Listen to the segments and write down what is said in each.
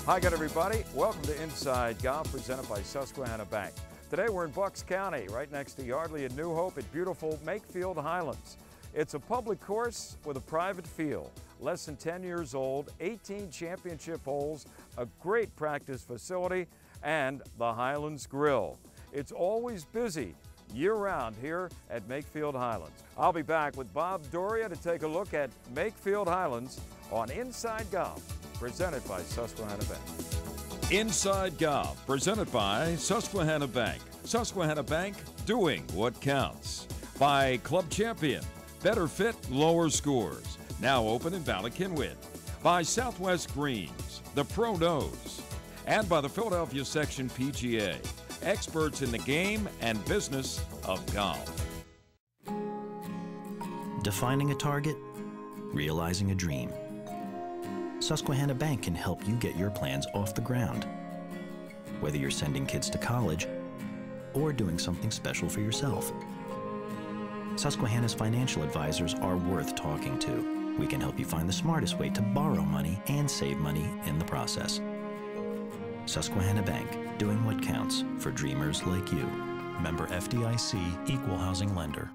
Hi again, everybody. Welcome to Inside Golf, presented by Susquehanna Bank. Today we're in Bucks County, right next to Yardley and New Hope at beautiful Makefield Highlands. It's a public course with a private field, less than 10 years old, 18 championship holes, a great practice facility, and the Highlands Grill. It's always busy year-round here at Makefield Highlands. I'll be back with Bob Doria to take a look at Makefield Highlands on Inside Golf, presented by Susquehanna Bank. Inside Golf, presented by Susquehanna Bank. Susquehanna Bank, doing what counts. By Club Champion, better fit, lower scores. Now open in Ballackinwood. By Southwest Greens, the Pro Knows. And by the Philadelphia Section PGA, experts in the game and business of golf. Defining a target, realizing a dream. Susquehanna Bank can help you get your plans off the ground. Whether you're sending kids to college or doing something special for yourself. Susquehanna's financial advisors are worth talking to. We can help you find the smartest way to borrow money and save money in the process. Susquehanna Bank, doing what counts for dreamers like you. Member FDIC, Equal Housing Lender.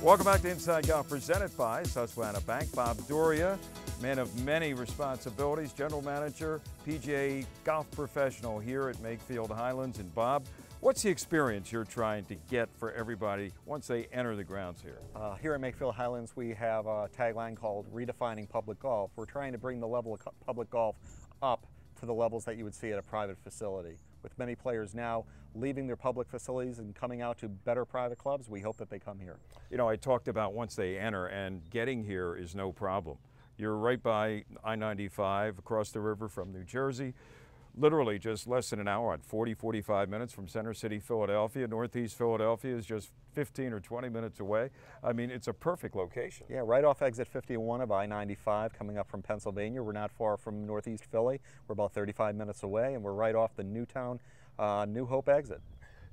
Welcome back to Inside Golf, presented by Susquehanna Bank. Bob Doria, man of many responsibilities, general manager, PGA golf professional here at Makefield Highlands. And Bob, what's the experience you're trying to get for everybody once they enter the grounds here? Here at Makefield Highlands, we have a tagline called Redefining Public Golf. We're trying to bring the level of public golf up to the levels that you would see at a private facility. With many players now leaving their public facilities and coming out to better private clubs, we hope that they come here. You know, I talked about once they enter, and getting here is no problem. You're right by I-95 across the river from New Jersey. Literally just less than an hour, 45 minutes from Center City, Philadelphia. Northeast Philadelphia is just 15 or 20 minutes away. I mean, it's a perfect location. Yeah, right off exit 51 of I-95 coming up from Pennsylvania. We're not far from Northeast Philly. We're about 35 minutes away, and we're right off the Newtown, New Hope exit.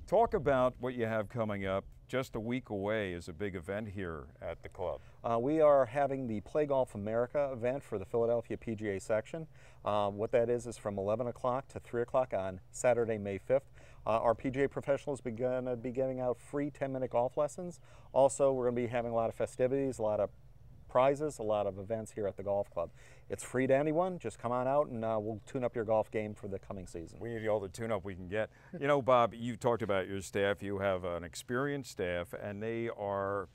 Talk about what you have coming up. Just a week away is a big event here at the club. We are having the Play Golf America event for the Philadelphia PGA section. What that is from 11 o'clock to 3 o'clock on Saturday, May 5th. Our PGA professionals are going to be giving out free 10-minute golf lessons. Also, we're going to be having a lot of festivities, a lot of prizes, a lot of events here at the golf club. It's free to anyone. Just come on out and we'll tune up your golf game for the coming season. We need all the tune-up we can get. You know, Bob, you talked about your staff. You have an experienced staff, and they are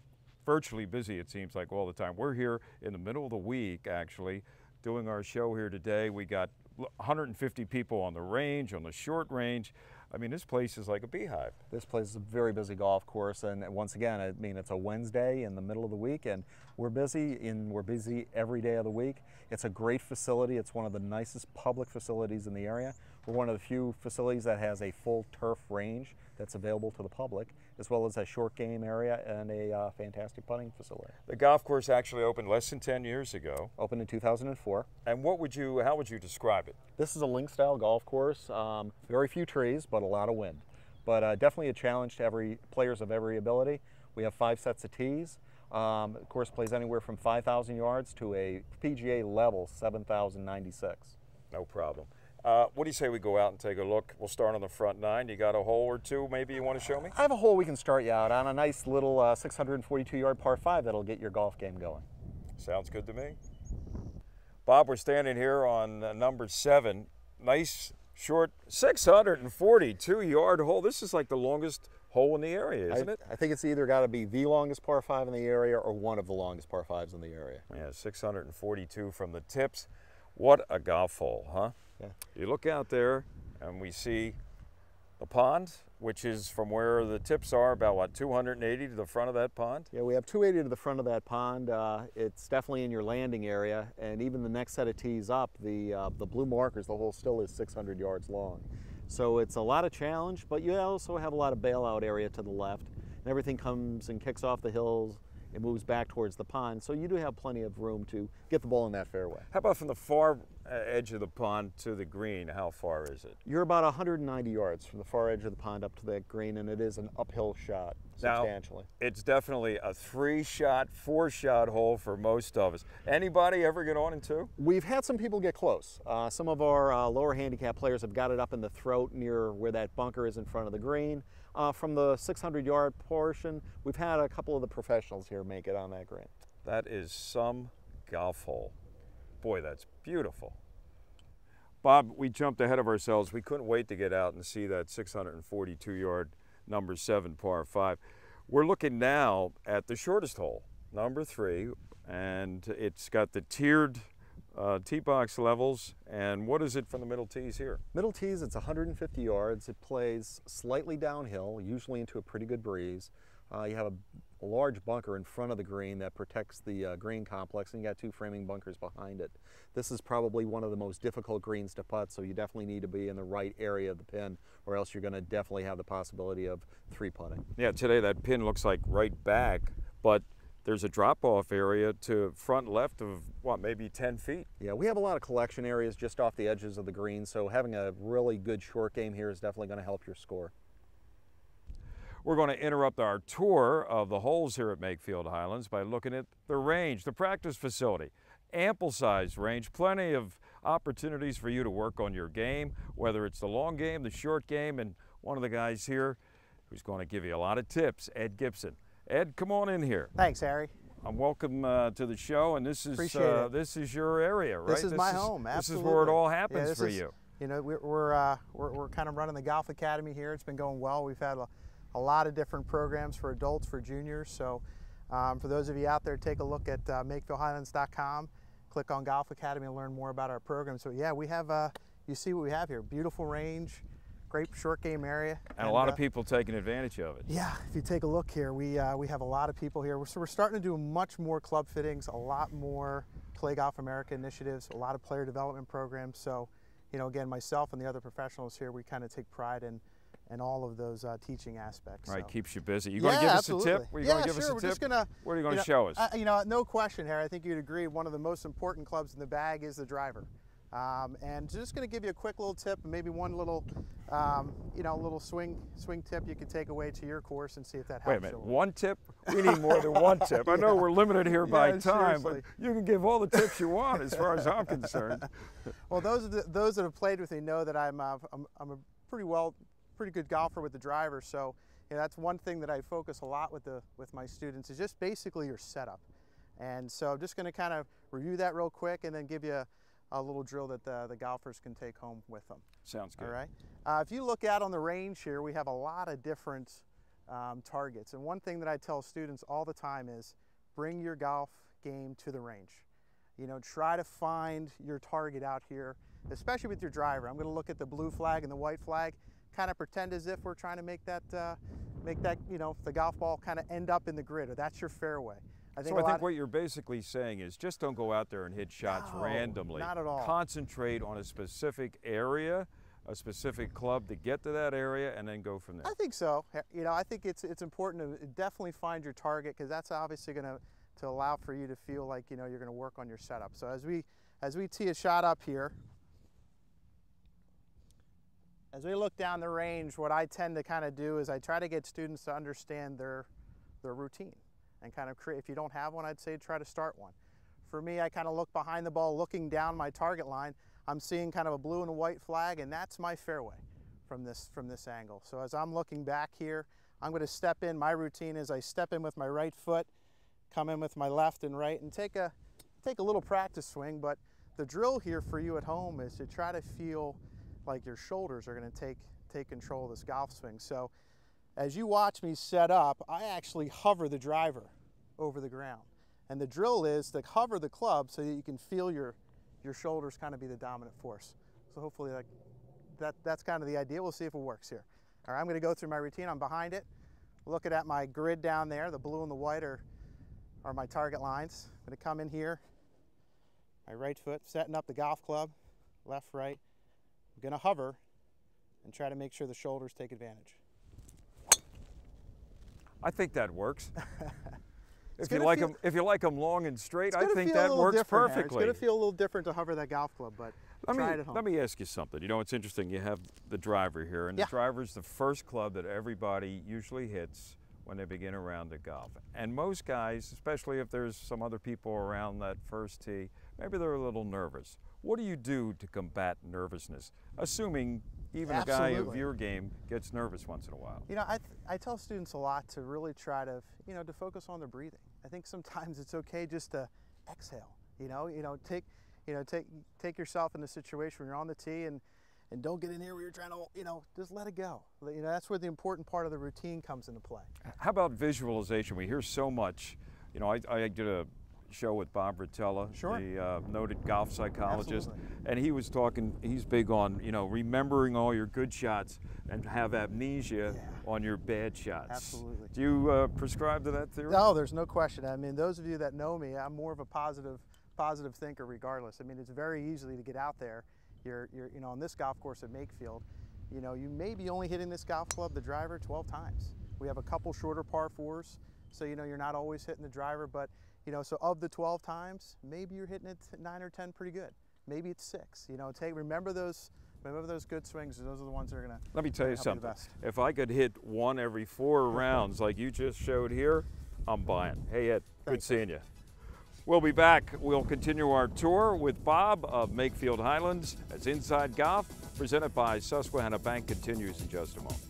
virtually busy, it seems like, all the time. We're here in the middle of the week, actually, doing our show here today. We got 150 people on the range, on the short range. I mean, this place is like a beehive. This place is a very busy golf course, and once again, I mean, it's a Wednesday in the middle of the week, and we're busy every day of the week. It's a great facility. It's one of the nicest public facilities in the area. We're one of the few facilities that has a full turf range that's available to the public, as well as a short game area and a fantastic putting facility. The golf course actually opened less than 10 years ago. Opened in 2004. And how would you describe it? This is a link-style golf course. Very few trees, but a lot of wind. But definitely a challenge to players of every ability. We have 5 sets of tees. The course plays anywhere from 5,000 yards to a PGA level 7,096. No problem. What do you say we go out and take a look? We'll start on the front 9. You got a hole or two maybe you want to show me? I have a hole we can start you out on, a nice little 642-yard par 5 that'll get your golf game going. Sounds good to me. Bob, we're standing here on number 7. Nice, short, 642-yard hole. This is like the longest hole in the area, isn't it? I think it's either got to be the longest par 5 in the area or one of the longest par 5s in the area. Yeah, 642 from the tips. What a golf hole, huh? Yeah. You look out there and we see the pond, which is from where the tips are, about what, 280 to the front of that pond? Yeah, we have 280 to the front of that pond. It's definitely in your landing area, and even the next set of tees up, the blue markers, the hole still is 600 yards long. So it's a lot of challenge, but you also have a lot of bailout area to the left, and everything comes and kicks off the hills. It moves back towards the pond, so you do have plenty of room to get the ball in that fairway. How about from the far edge of the pond to the green, how far is it? You're about 190 yards from the far edge of the pond up to that green, and it is an uphill shot substantially. Now, it's definitely a 3-shot, 4-shot hole for most of us. Anybody ever get on in 2? We've had some people get close. Some of our lower handicap players have got it up in the throat near where that bunker is in front of the green. From the 600-yard portion, we've had a couple of the professionals here make it on that green. That is some golf hole. Boy, that's beautiful. Bob, we jumped ahead of ourselves. We couldn't wait to get out and see that 642-yard number 7 par 5. We're looking now at the shortest hole, number 3, and it's got the tiered tee box levels. And what is it from the middle tees here? Middle tees, it's 150 yards. It plays slightly downhill, usually into a pretty good breeze. You have a large bunker in front of the green that protects the green complex, and you got 2 framing bunkers behind it. This is probably one of the most difficult greens to putt, so you definitely need to be in the right area of the pin, or else you're going to definitely have the possibility of 3-putting. Yeah, today that pin looks like right back, but there's a drop-off area to front left of, what, maybe 10 feet? Yeah, we have a lot of collection areas just off the edges of the green, so having a really good short game here is definitely going to help your score. We're going to interrupt our tour of the holes here at Makefield Highlands by looking at the range, the practice facility. Ample sized range, plenty of opportunities for you to work on your game, whether it's the long game, the short game, and one of the guys here who's going to give you a lot of tips, Ed Gibson. Ed, come on in here. Thanks, Harry. Welcome to the show, and this is your area, right? This is my home, absolutely. This is where it all happens for you. You know, we're kind of running the Golf Academy here. It's been going well. We've had a lot of different programs for adults, for juniors. So for those of you out there, take a look at makefieldhighlands.com, click on Golf Academy and learn more about our program. So yeah, we have, you see what we have here, beautiful range, great short game area. And a lot of people taking advantage of it. Yeah, if you take a look here, we have a lot of people here. So we're starting to do much more club fittings, a lot more Play Golf America initiatives, a lot of player development programs. So, you know, again, myself and the other professionals here, we kind of take pride in all of those teaching aspects. Right, so. keep's you busy. You going to give us a tip? We're going to give sure. us a We're tip? Just gonna, what are you going to show us? You know, no question, Harry. I think you'd agree one of the most important clubs in the bag is the driver. And just going to give you a quick little tip, and maybe one little, you know, little swing tip you can take away to your course and see if that helps. Wait a minute, one tip? We need more than one tip. Yeah. I know we're limited here by time, seriously. but you can give all the tips you want as far as I'm concerned. Well, those that have played with me know that I'm a pretty good golfer with the driver. So, you know, that's one thing that I focus a lot with my students is just basically your setup. And so I'm just going to kind of review that real quick and then give you a little drill that the golfers can take home with them. Sounds good. All right. If you look out on the range here, we have a lot of different targets. And one thing that I tell students all the time is bring your golf game to the range. You know, try to find your target out here, especially with your driver. I'm going to look at the blue flag and the white flag, kind of pretend as if we're trying to make that, you know, the golf ball kind of end up in the grid, or that's your fairway. I think what you're basically saying is just don't go out there and hit shots randomly. Not at all. Concentrate on a specific area, a specific club to get to that area, and then go from there. I think so. You know, I think it's important to definitely find your target, because that's obviously going to allow for you to feel like, you know, you're going to work on your setup. So as we tee a shot up here, as we look down the range, what I tend to kind of do is I try to get students to understand their routine and kind of create. If you don't have one, I'd say try to start one. For me, I kind of look behind the ball, looking down my target line. I'm seeing kind of a blue and a white flag, and that's my fairway from this angle. So as I'm looking back here, I'm going to step in. My routine is I step in with my right foot, come in with my left and right, and take a little practice swing. But the drill here for you at home is to try to feel like your shoulders are going to take control of this golf swing. So as you watch me set up, I actually hover the driver over the ground. And the drill is to hover the club so that you can feel your shoulders kind of be the dominant force. So hopefully that's kind of the idea. We'll see if it works here. All right, I'm going to go through my routine. I'm behind it, looking at my grid down there. The blue and the white are my target lines. I'm going to come in here, my right foot, setting up the golf club, left, right. I'm going to hover and try to make sure the shoulders take advantage. I think that works. If you like them long and straight, I think that works perfectly. It's going to feel a little different to hover that golf club, but try it at home. Let me ask you something. You know, it's interesting. You have the driver here, and the driver's the first club that everybody usually hits when they begin a round of golf. And most guys, especially if there's some other people around that first tee, maybe they're a little nervous. What do you do to combat nervousness, assuming even a guy of your game gets nervous once in a while? You know, I tell students a lot to really try to, to focus on their breathing. I think sometimes it's okay just to exhale. Take yourself in a situation where you're on the tee and don't get in here where you're trying to, just let it go. That's where the important part of the routine comes into play. How about visualization? We hear so much. I did a show with Bob Rotella, the noted golf psychologist, and he was talking, he's big on, remembering all your good shots and have amnesia on your bad shots. Absolutely. Do you prescribe to that theory? No, there's no question. I mean, those of you that know me, I'm more of a positive thinker regardless. I mean, it's very easy to get out there. You're on this golf course at Makefield, you may be only hitting this golf club, the driver, 12 times. We have a couple shorter par fours, so you're not always hitting the driver, but so of the 12 times, maybe you're hitting it 9 or 10 pretty good. Maybe it's 6. Remember those good swings. Those are the ones that are gonna. Let me tell you something. If I could hit one every 4 rounds like you just showed here, I'm buying. Hey Ed, good seeing you. We'll be back. We'll continue our tour with Bob of Makefield Highlands as Inside Golf, presented by Susquehanna Bank, continues in just a moment.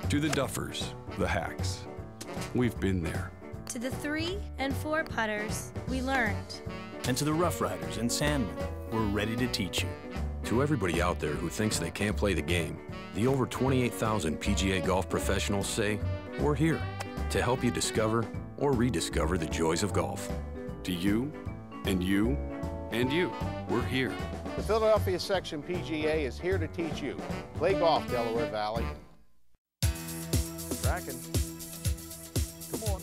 To the duffers, the hacks, we've been there. To the 3 and 4 putters, we learned. And to the Rough Riders and Sandmen, we're ready to teach you. To everybody out there who thinks they can't play the game, the over 28,000 PGA golf professionals say, we're here to help you discover or rediscover the joys of golf. To you, and you, and you, we're here. The Philadelphia Section PGA is here to teach you. Play golf, Delaware Valley. Tracking. Come on.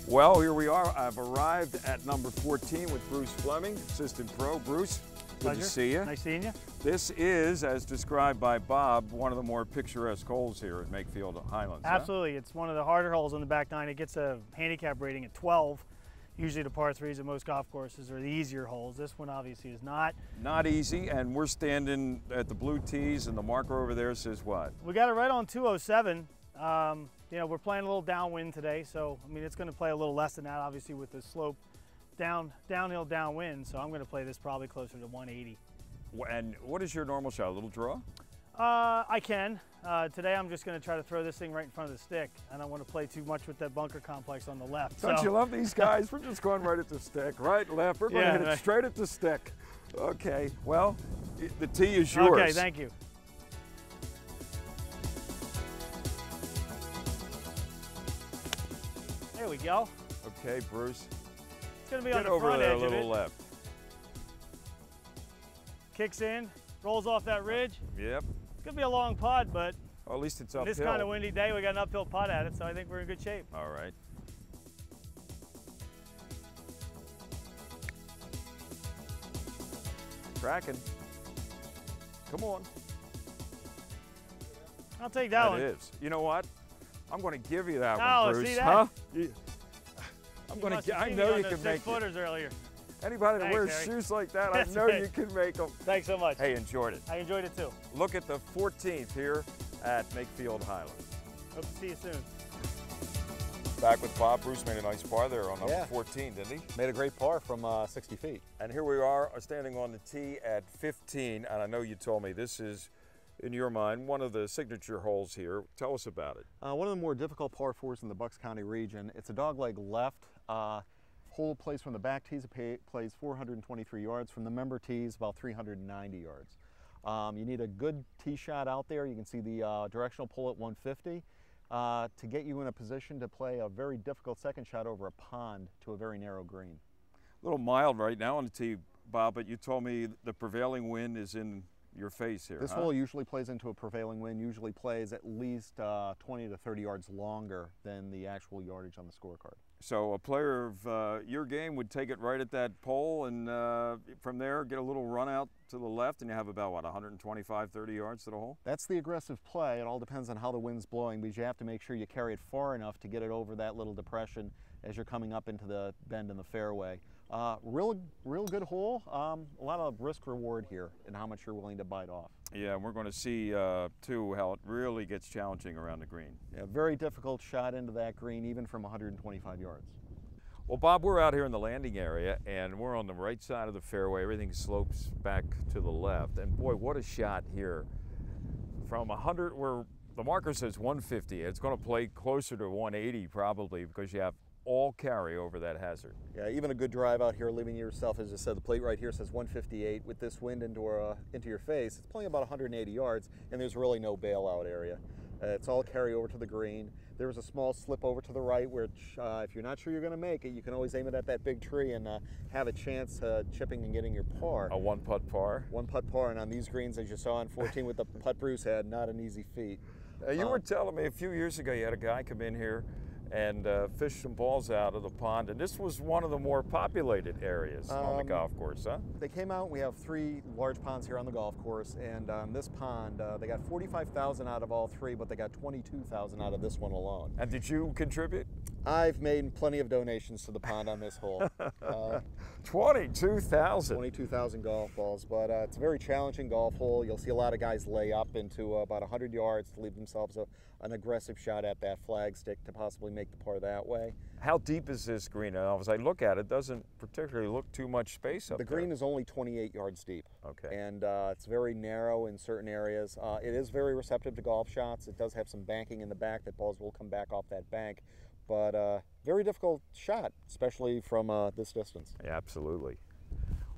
Well, here we are. I've arrived at number 14 with Bruce Fleming, assistant pro. Bruce, good to see you. Nice seeing you. This is, as described by Bob, one of the more picturesque holes here at Makefield Highlands. Absolutely. Huh? It's one of the harder holes on the back 9. It gets a handicap rating at 12. Usually the par 3s at most golf courses are the easier holes. This one obviously is not. Not easy, and we're standing at the blue tees, and the marker over there says what? We got it right on 207. We're playing a little downwind today, so I mean it's going to play a little less than that, obviously, with the slope downhill downwind. So I'm going to play this probably closer to 180. And what is your normal shot? A little draw? I can. Today I'm just going to try to throw this thing right in front of the stick. I don't want to play too much with that bunker complex on the left. Don't you love these guys? We're just going right at the stick, right, left. We're going to hit it straight at the stick. Okay, well, the tee is yours. Okay, thank you. There we go. Okay, Bruce. It's going to be on the front edge of it. Get over there a little left. Kicks in, rolls off that ridge. Yep. It's going to be a long putt, but well, at least it's uphill. This kind of windy day, we got an uphill putt at it, so I think we're in good shape. All right. Tracking. Come on. I'll take that one. It is. You know what? I'm going to give you that one, Bruce. See that? Huh? I know you can make it. Footers earlier. Anybody that wears shoes like that, I know you can make them. Thanks so much. Hey, enjoyed it. I enjoyed it too. Look at the 14th here at Makefield Highlands. Hope to see you soon. Back with Bob. Bruce made a nice par there on number 14, didn't he? Made a great par from 60 feet. And here we are standing on the tee at 15, and I know you told me this is, in your mind, one of the signature holes here. Tell us about it. One of the more difficult par 4s in the Bucks County region. It's a dogleg left. Hole plays from the back tees, it plays 423 yards. From the member tees, about 390 yards. You need a good tee shot out there. You can see the directional pull at 150 to get you in a position to play a very difficult second shot over a pond to a very narrow green. A little mild right now on the tee, Bob, but you told me the prevailing wind is in your face here. This hole usually plays into a prevailing wind, usually plays at least 20 to 30 yards longer than the actual yardage on the scorecard. So a player of your game would take it right at that pole, and from there get a little run out to the left, and you have about, what, 125, 30 yards to the hole? That's the aggressive play. It all depends on how the wind's blowing, because you have to make sure you carry it far enough to get it over that little depression as you're coming up into the bend in the fairway. Real good hole. A lot of risk reward here in how much you're willing to bite off. Yeah, and we're going to see, too, how it really gets challenging around the green. Yeah, very difficult shot into that green, even from 125 yards. Well, Bob, we're out here in the landing area, and we're on the right side of the fairway. Everything slopes back to the left. And boy, what a shot here. From 100, where the marker says 150, it's going to play closer to 180 probably, because you have all carry over that hazard. Yeah, even a good drive out here, leaving yourself, as I said, the plate right here says 158. With this wind into your face, it's playing about 180 yards, and there's really no bailout area. It's all carry over to the green. There was a small slip over to the right, which if you're not sure you're going to make it, you can always aim it at that big tree and have a chance chipping and getting your par. A one-putt par? One-putt par, and on these greens, as you saw on 14 with the putt Bruce had, not an easy feat. You were telling me a few years ago you had a guy come in here and fish some balls out of the pond, and this was one of the more populated areas on the golf course, huh? They came out, we have 3 large ponds here on the golf course, and on this pond, they got 45,000 out of all 3, but they got 22,000 out of this one alone. And did you contribute? I've made plenty of donations to the pond on this hole. 22,000? 22,000 golf balls, but it's a very challenging golf hole. You'll see a lot of guys lay up into about 100 yards to leave themselves an aggressive shot at that flag stick to possibly make the par that way. How deep is this green? As I look at it, doesn't particularly look too much space up there. The green is only 28 yards deep. Okay. And it's very narrow in certain areas. It is very receptive to golf shots. It does have some banking in the back that balls will come back off that bank. But very difficult shot, especially from this distance. Yeah, absolutely.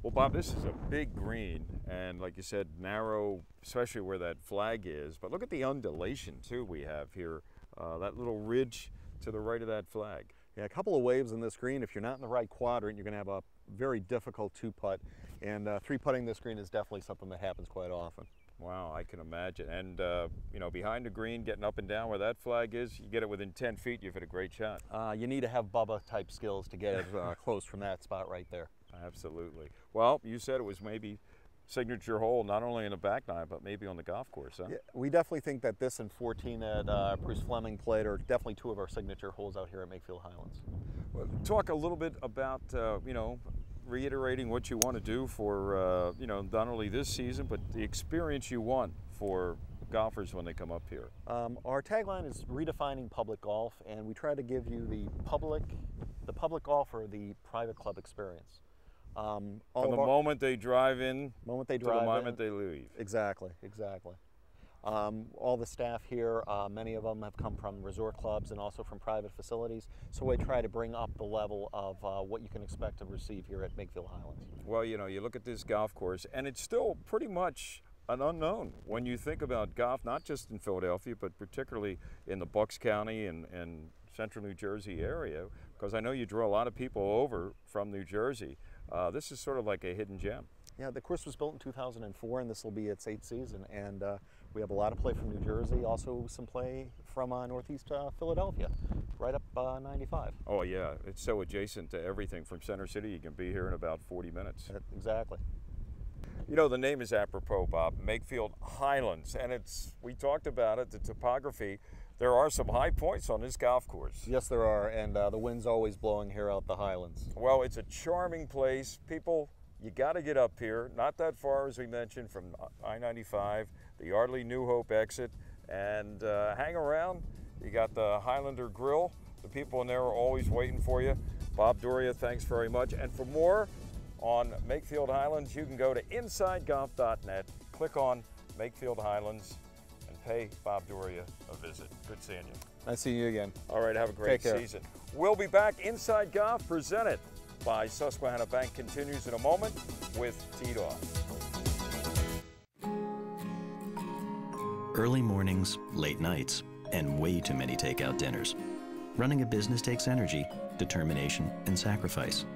Well, Bob, this is a big green, and like you said, narrow, especially where that flag is. But look at the undulation, too, we have here. That little ridge to the right of that flag. Yeah, a couple of waves in this green. If you're not in the right quadrant, you're going to have a very difficult 2-putt. And 3-putting this green is definitely something that happens quite often. Wow, I can imagine. And, you know, behind the green, getting up and down where that flag is, you get it within 10 feet, you've hit a great shot. You need to have Bubba-type skills to get it close from that spot right there. Absolutely. Well, you said it was maybe signature hole, not only in the back nine, but maybe on the golf course, huh? Yeah, we definitely think that this and 14 that Bruce Fleming played are definitely 2 of our signature holes out here at Makefield Highlands. Well, talk a little bit about, you know, reiterating what you want to do for, you know, not only this season, but the experience you want for golfers when they come up here. Our tagline is redefining public golf, and we try to give you the public golf or the private club experience. From the moment they drive in to the moment they leave. Exactly, exactly. All the staff here, many of them have come from resort clubs and also from private facilities, so we try to bring up the level of what you can expect to receive here at Makefield Highlands. Well, you know, you look at this golf course, and it's still pretty much an unknown when you think about golf, not just in Philadelphia, but particularly in the Bucks County and central New Jersey area, because I know you draw a lot of people over from New Jersey. This is sort of like a hidden gem. Yeah, the course was built in 2004, and this will be its 8th season. And we have a lot of play from New Jersey, also some play from northeast Philadelphia, right up 95. Oh yeah, it's so adjacent to everything from Center City. You can be here in about 40 minutes. Exactly. You know, the name is apropos, Bob, Makefield Highlands, and we talked about it, the topography. There are some high points on this golf course. Yes, there are, and the wind's always blowing here out the Highlands. Well, it's a charming place. People, you got to get up here, not that far, as we mentioned, from I-95, the Yardley New Hope exit, and hang around. You got the Highlander Grill. The people in there are always waiting for you. Bob Doria, thanks very much. And for more on Makefield Highlands, you can go to InsideGolf.net, click on Makefield Highlands, and pay Bob Doria a visit. Good seeing you. Nice seeing you again. All right, have a great season. We'll be back. Inside Golf, presented by Susquehanna Bank, continues in a moment with Teed Off. Early mornings, late nights, and way too many takeout dinners. Running a business takes energy, determination, and sacrifice.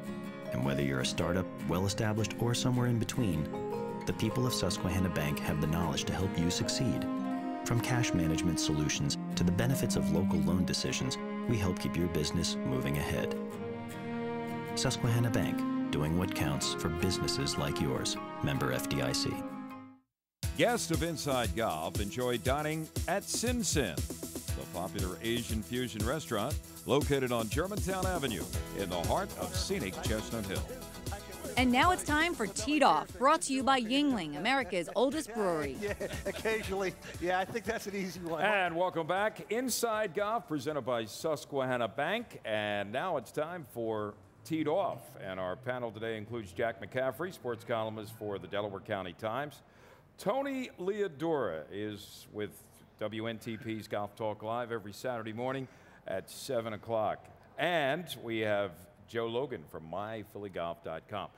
And whether you're a startup, well-established, or somewhere in between, the people of Susquehanna Bank have the knowledge to help you succeed. From cash management solutions to the benefits of local loan decisions, we help keep your business moving ahead. Susquehanna Bank, doing what counts for businesses like yours. Member FDIC. Guests of Inside Golf enjoy dining at Sin Sin, the popular Asian fusion restaurant located on Germantown Avenue in the heart of scenic Chestnut Hill. And now it's time for Teed Off, brought to you by Yingling, America's oldest brewery. Yeah, occasionally. Yeah, I think that's an easy one. And welcome back. Inside Golf, presented by Susquehanna Bank. And now it's time for Teed Off. And our panel today includes Jack McCaffrey, sports columnist for the Delaware County Times. Tony Leodora is with WNTP's Golf Talk Live every Saturday morning at 7 o'clock. And we have Joe Logan from myphillygolf.com.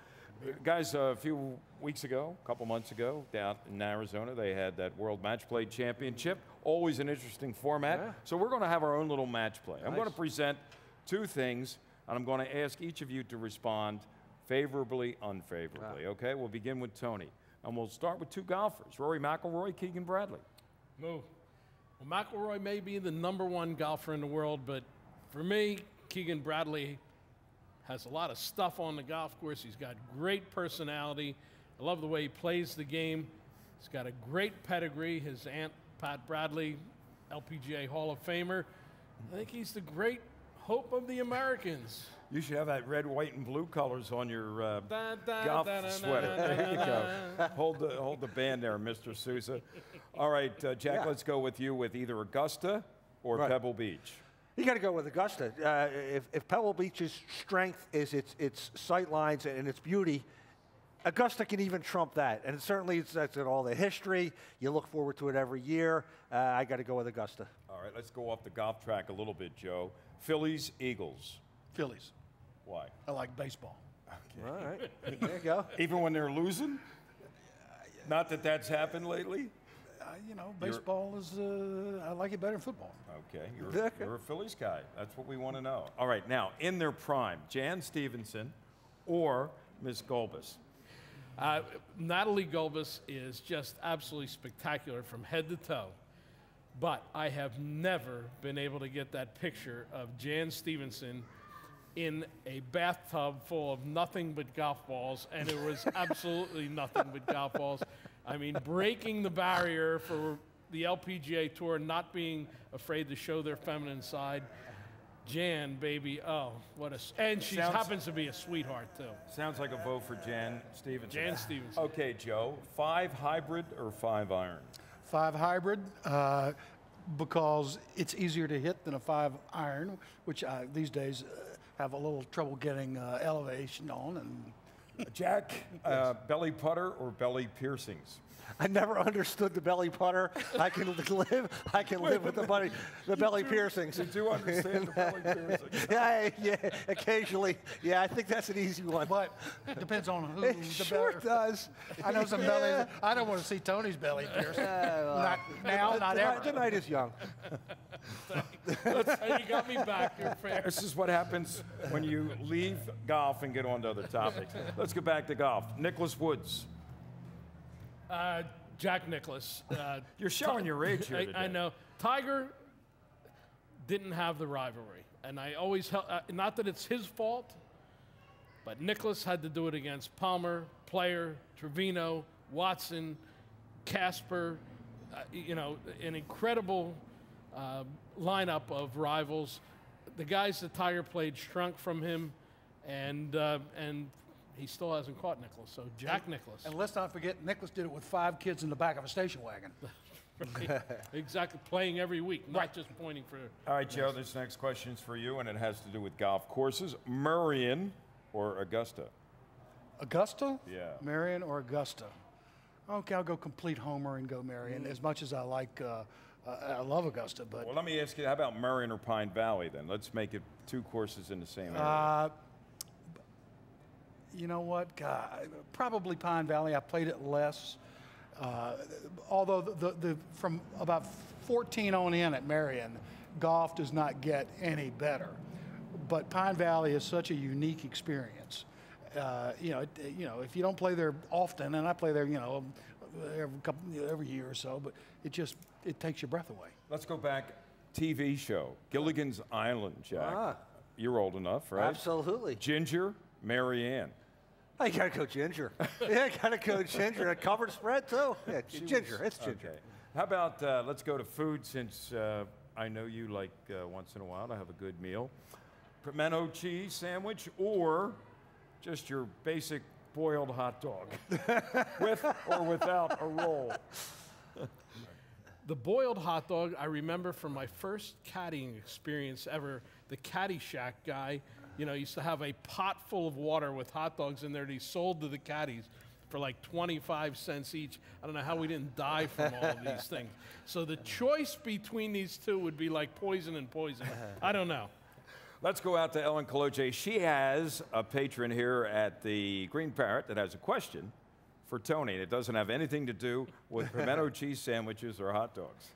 Guys, a few weeks ago, a couple months ago, down in Arizona, they had that World Match Play Championship. Always an interesting format. Yeah. So we're going to have our own little match play. Nice. I'm going to present two things, and I'm going to ask each of you to respond favorably, unfavorably. Wow. Okay, we'll begin with Tony. And we'll start with two golfers, Rory McIlroy, Keegan Bradley. Move. Well, McIlroy may be the #1 golfer in the world, but for me, Keegan Bradley has a lot of stuff on the golf course. He's got great personality. I love the way he plays the game. He's got a great pedigree. His aunt, Pat Bradley, LPGA Hall of Famer. I think he's the great hope of the Americans. You should have that red, white, and blue colors on your golf sweater. There you go. Hold the band there, Mr. Sousa. All right, Jack, let's go with you with either Augusta or Pebble Beach. You got to go with Augusta. If Pebble Beach's strength is its sight lines and its beauty, Augusta can even trump that. And certainly that's all the history. You look forward to it every year. I got to go with Augusta. All right, let's go off the golf track a little bit, Joe. Phillies, Eagles. Phillies. Why? I like baseball. Okay. All right. There you go. Even when they're losing? Not that that's happened lately? You know, baseball is, I like it better than football. Okay, you're a Phillies guy. That's what we want to know. All right, now, in their prime, Jan Stevenson or Miss Gulbis? Natalie Gulbis is just absolutely spectacular from head to toe. But I have never been able to get that picture of Jan Stevenson in a bathtub full of nothing but golf balls, and it was absolutely nothing but golf balls. I mean, breaking the barrier for the LPGA Tour, not being afraid to show their feminine side. Jan, baby, oh, what a... And she happens to be a sweetheart, too. Sounds like a vote for Jan Stevenson. Jan Stevenson. Okay, Joe, 5 hybrid or 5 iron? 5 hybrid, because it's easier to hit than a 5 iron, which these days have a little trouble getting elevation on. And Jack, belly putter or belly piercings? I never understood the belly putter. I can live with the belly piercings. You do understand the belly piercings? Yeah, occasionally. Yeah, I think that's an easy one. But it depends on who. It sure does. I know some bellies. I don't want to see Tony's belly pierced. Not now, not ever. The night is young. You got me back. You're fair. This is what happens when you leave golf and get on to other topics. Let's get back to golf. Nicholas Woods. Jack Nicklaus. You're showing your age here today. I know. Tiger didn't have the rivalry. And I always, not that it's his fault, but Nicklaus had to do it against Palmer, Player, Trevino, Watson, Casper, you know, an incredible lineup of rivals. The guys that Tiger played shrunk from him, and he still hasn't caught Nicklaus. So Jack Nicklaus. And let's not forget, Nicklaus did it with 5 kids in the back of a station wagon. Right. Exactly, playing every week, not just pointing for. All right, Joe, this next question is for you, and it has to do with golf courses. Merion or Augusta? Augusta? Yeah. Merion or Augusta? Okay, I'll go complete homer and go Merion. As much as I like, I love Augusta, but. Well, let me ask you, how about Merion or Pine Valley then? Let's make it 2 courses in the same area. You know what? God, probably Pine Valley. I played it less. Although from about 14 on in at Merion, golf does not get any better. But Pine Valley is such a unique experience. You know, if you don't play there often, and I play there, you know, every year or so, but it takes your breath away. Let's go back TV show, Gilligan's Island, Jack. Ah. You're old enough, right? Absolutely. Ginger, Marianne. I gotta go Ginger. Yeah, I gotta go Ginger. A covered spread too. Yeah, Ginger. It's Ginger. Okay. How about let's go to food, since I know you like once in a while to have a good meal. Pimento cheese sandwich, or just your basic boiled hot dog, with or without a roll. The boiled hot dog, I remember from my first caddying experience ever. The Caddyshack guy, you know, used to have a pot full of water with hot dogs in there that he sold to the caddies for like 25 cents each. I don't know how we didn't die from all of these things. So the choice between these two would be like poison and poison. I don't know. Let's go out to Ellen Coloche. She has a patron here at the Green Parrot that has a question for Tony. It doesn't have anything to do with pimento cheese sandwiches or hot dogs.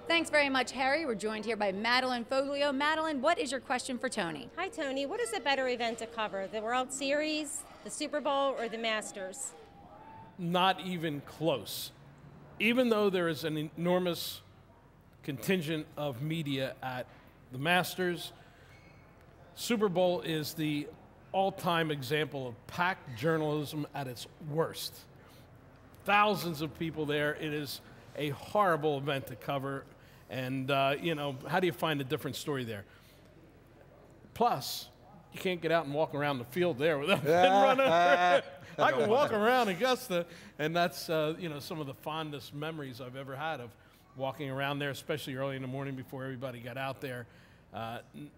Thanks very much, Harry. We're joined here by Madeline Foglio. Madeline, what is your question for Tony? Hi, Tony. What is a better event to cover, the World Series, the Super Bowl, or the Masters? Not even close. Even though there is an enormous contingent of media at the Masters, Super Bowl is the all-time example of packed journalism at its worst. Thousands of people there. It is a horrible event to cover. And, you know, how do you find a different story there? Plus, you can't get out and walk around the field there without running around. I can walk around Augusta, and that's, you know, some of the fondest memories I've ever had of walking around there, especially early in the morning before everybody got out there.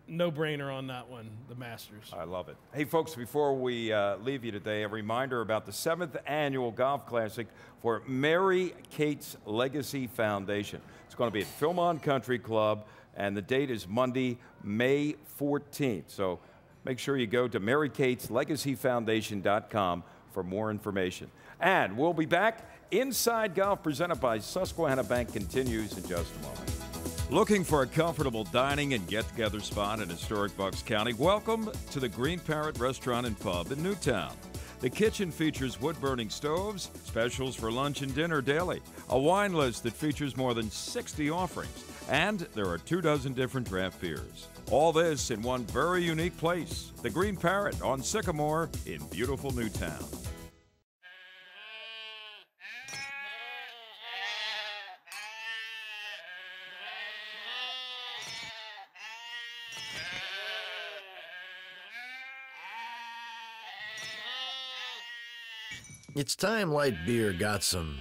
No-brainer on that one, the Masters. I love it. Hey, folks, before we leave you today, a reminder about the 7th Annual Golf Classic for Mary Kate's Legacy Foundation. It's going to be at Philmont Country Club, and the date is Monday, May 14th. So make sure you go to MaryKatesLegacyFoundation.com for more information. And we'll be back. Inside Golf, presented by Susquehanna Bank, continues in just a moment. Looking for a comfortable dining and get-together spot in historic Bucks County? Welcome to the Green Parrot Restaurant and Pub in Newtown. The kitchen features wood-burning stoves, specials for lunch and dinner daily, a wine list that features more than 60 offerings, and there are 24 different draft beers. All this in one very unique place, the Green Parrot on Sycamore in beautiful Newtown. It's time light beer got some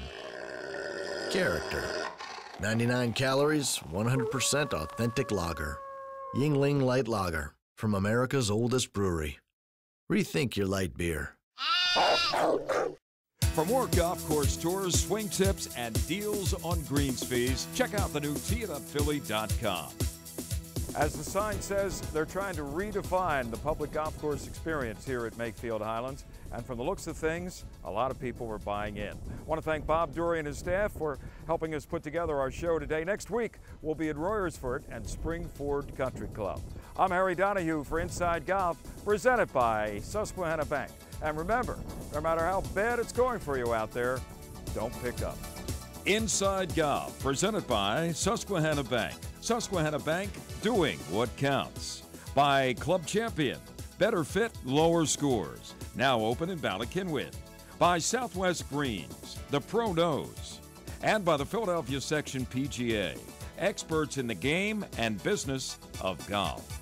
character. 99 calories, 100% authentic lager. Yingling Light Lager from America's oldest brewery. Rethink your light beer. For more golf course tours, swing tips, and deals on greens fees, check out the new teeitupphilly.com. As the sign says, they're trying to redefine the public golf course experience here at Makefield Highlands. And from the looks of things, a lot of people were buying in. I want to thank Bob Doria and his staff for helping us put together our show today. Next week, we'll be at Royersford and Springford Country Club. I'm Harry Donahue for Inside Golf, presented by Susquehanna Bank. And remember, no matter how bad it's going for you out there, don't pick up. Inside Golf, presented by Susquehanna Bank. Susquehanna Bank, doing what counts. By Club Champion, better fit, lower scores. Now open in Ballackinwin. By Southwest Greens, the Pro Knows. And by the Philadelphia Section PGA, experts in the game and business of golf.